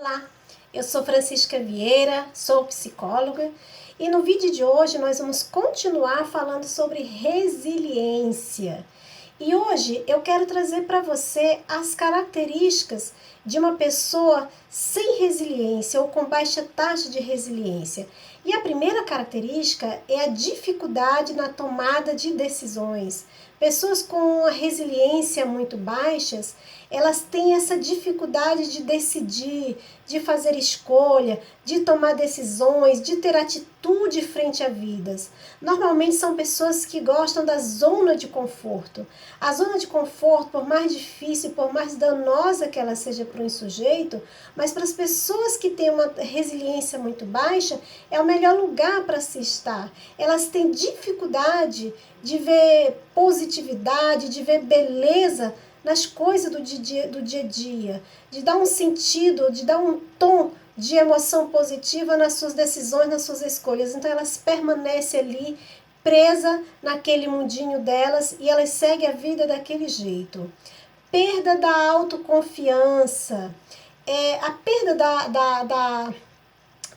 Olá, eu sou Francisca Vieira, sou psicóloga e no vídeo de hoje nós vamos continuar falando sobre resiliência. E hoje eu quero trazer para você as características de uma pessoa sem resiliência ou com baixa taxa de resiliência. E a primeira característica é a dificuldade na tomada de decisões. Pessoas com a resiliência muito baixas, elas têm essa dificuldade de decidir, de fazer escolha, de tomar decisões, de ter atitude frente a vidas. Normalmente são pessoas que gostam da zona de conforto. A zona de conforto, por mais difícil, por mais danosa que ela seja para um sujeito, mas para as pessoas que têm uma resiliência muito baixa, é o melhor lugar para se estar. Elas têm dificuldade de ver positividade, de ver beleza nas coisas do dia a dia, de dar um sentido, de dar um tom de emoção positiva nas suas decisões, nas suas escolhas. Então elas permanecem ali presa naquele mundinho delas e elas seguem a vida daquele jeito. Perda da autoconfiança. A perda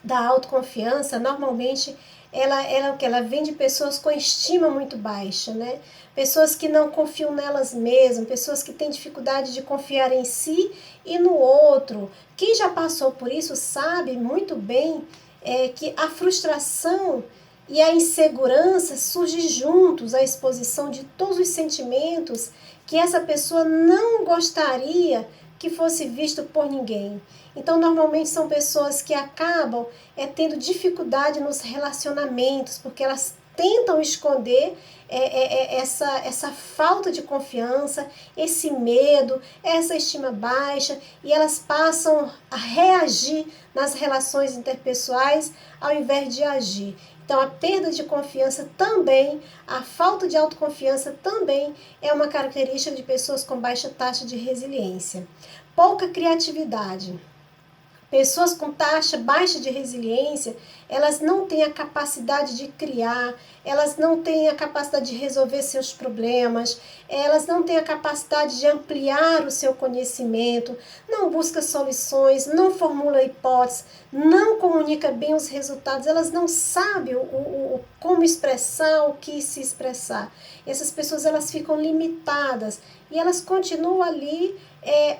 da autoconfiança, normalmente, ela vem de pessoas com estima muito baixa, né? Pessoas que não confiam nelas mesmas, pessoas que têm dificuldade de confiar em si e no outro. Quem já passou por isso sabe muito bem que a frustração e a insegurança surgem juntos, a exposição de todos os sentimentos que essa pessoa não gostaria que fosse visto por ninguém. Então, normalmente são pessoas que acabam tendo dificuldade nos relacionamentos, porque elas tentam esconder essa falta de confiança, esse medo, essa estima baixa, e elas passam a reagir nas relações interpessoais ao invés de agir. Então, a perda de confiança também, a falta de autoconfiança também é uma característica de pessoas com baixa taxa de resiliência. Pouca criatividade. Pessoas com taxa baixa de resiliência, elas não têm a capacidade de criar, elas não têm a capacidade de resolver seus problemas, elas não têm a capacidade de ampliar o seu conhecimento, não busca soluções, não formula hipóteses, não comunica bem os resultados, elas não sabem como expressar, o que se expressar. E essas pessoas elas ficam limitadas e elas continuam ali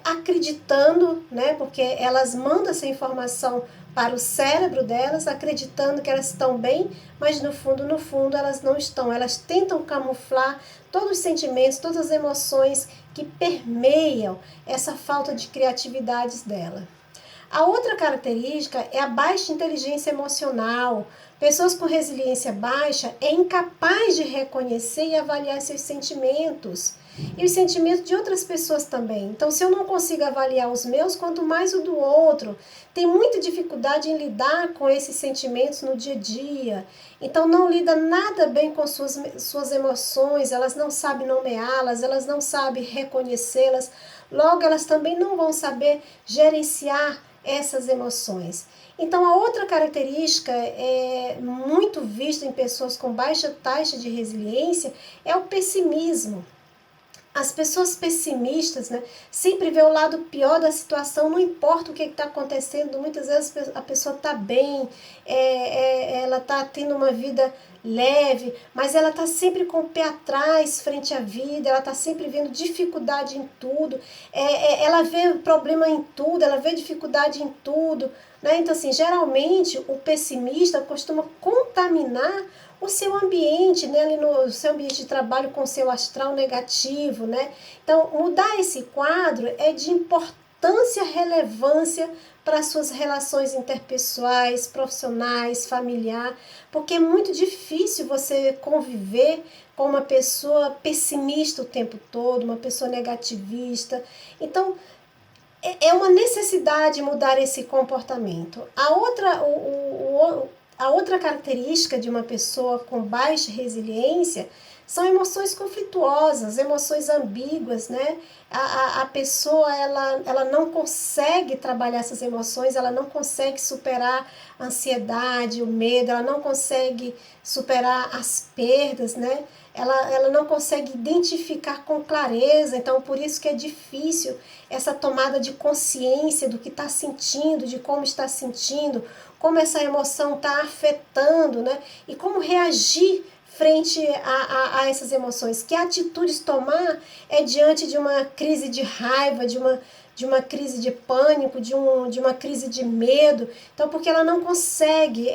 acreditando, né, porque elas mandam essa informação para o cérebro delas, acreditando que elas estão bem, mas no fundo elas não estão. Elas tentam camuflar todos os sentimentos, todas as emoções que permeiam essa falta de criatividade dela. A outra característica é a baixa inteligência emocional. Pessoas com resiliência baixa é incapaz de reconhecer e avaliar seus sentimentos e os sentimentos de outras pessoas também. Então, se eu não consigo avaliar os meus, quanto mais o do outro, tem muita dificuldade em lidar com esses sentimentos no dia a dia. Então, não lida nada bem com suas emoções, elas não sabem nomeá-las, elas não sabem reconhecê-las, logo elas também não vão saber gerenciar essas emoções. Então, a outra característica muito vista em pessoas com baixa taxa de resiliência é o pessimismo. As pessoas pessimistas, né, sempre vê o lado pior da situação, não importa o que está acontecendo, muitas vezes a pessoa está bem, ela está tendo uma vida leve, mas ela está sempre com o pé atrás frente à vida, ela está sempre vendo dificuldade em tudo, ela vê problema em tudo, ela vê dificuldade em tudo, né? Então, assim, geralmente o pessimista costuma contaminar o seu ambiente, né, ali no seu ambiente de trabalho com o seu astral negativo, né? Então, mudar esse quadro é de importância, relevância para as suas relações interpessoais, profissionais, familiar, porque é muito difícil você conviver com uma pessoa pessimista o tempo todo, uma pessoa negativista. Então, é uma necessidade mudar esse comportamento. A outra característica de uma pessoa com baixa resiliência são emoções conflituosas, emoções ambíguas, né? A pessoa, ela não consegue trabalhar essas emoções, ela não consegue superar a ansiedade, o medo, ela não consegue superar as perdas, né? Ela não consegue identificar com clareza, então por isso que é difícil essa tomada de consciência do que está sentindo, de como está sentindo, como essa emoção está afetando, né? E como reagir frente a essas emoções. Que atitudes tomar é diante de uma crise de raiva, de uma crise de pânico, de uma crise de medo. Então, porque ela não consegue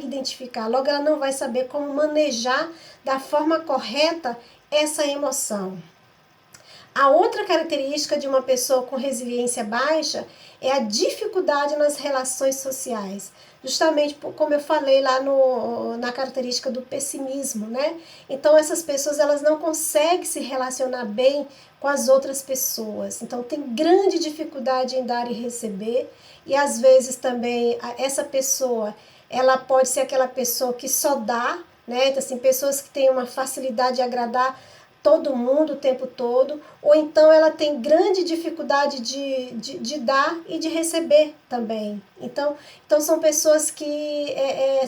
identificar, logo ela não vai saber como manejar da forma correta essa emoção. A outra característica de uma pessoa com resiliência baixa é a dificuldade nas relações sociais. Justamente como eu falei lá na característica do pessimismo, né? Então essas pessoas elas não conseguem se relacionar bem com as outras pessoas. Então tem grande dificuldade em dar e receber. E às vezes também essa pessoa, ela pode ser aquela pessoa que só dá, né? Então, assim, pessoas que têm uma facilidade de agradar todo mundo o tempo todo, ou então ela tem grande dificuldade de dar e de receber também. Então são pessoas que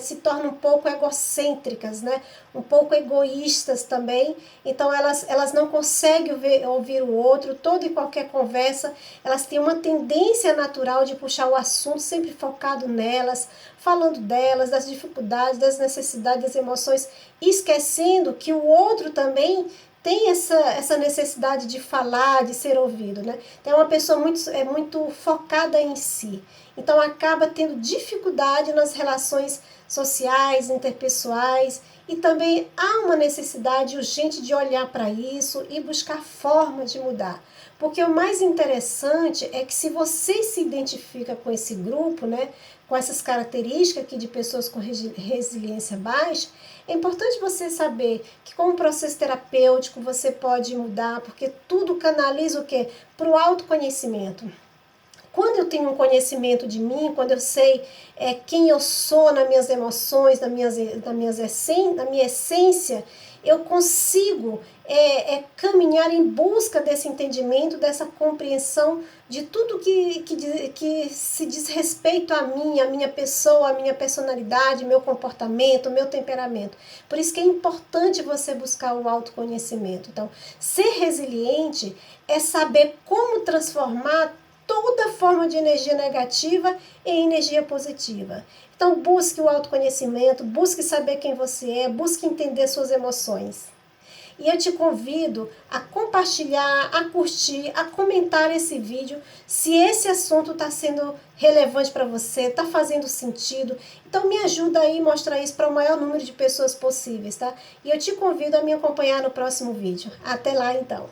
se tornam um pouco egocêntricas, né? Um pouco egoístas também, então elas não conseguem ouvir o outro, toda e qualquer conversa, elas têm uma tendência natural de puxar o assunto sempre focado nelas, falando delas, das dificuldades, das necessidades, das emoções, esquecendo que o outro também tem essa necessidade de falar, de ser ouvido, né? Então, é uma pessoa muito focada em si. Então, acaba tendo dificuldade nas relações sociais, interpessoais, e também há uma necessidade urgente de olhar para isso e buscar formas de mudar. Porque o mais interessante é que se você se identifica com esse grupo, né, com essas características aqui de pessoas com resiliência baixa, é importante você saber que com o processo terapêutico você pode mudar, porque tudo canaliza o quê? Para o autoconhecimento. Quando eu tenho um conhecimento de mim, quando eu sei quem eu sou nas minhas emoções, na minha essência, eu consigo caminhar em busca desse entendimento, dessa compreensão de tudo que se diz respeito a minha pessoa, a minha personalidade, meu comportamento, meu temperamento. Por isso que é importante você buscar o autoconhecimento. Então, ser resiliente é saber como transformar toda forma de energia negativa em energia positiva. Então busque o autoconhecimento, busque saber quem você é, busque entender suas emoções. E eu te convido a compartilhar, a curtir, a comentar esse vídeo, se esse assunto está sendo relevante para você, está fazendo sentido. Então me ajuda aí a mostrar isso para o maior número de pessoas possíveis, tá? E eu te convido a me acompanhar no próximo vídeo. Até lá então!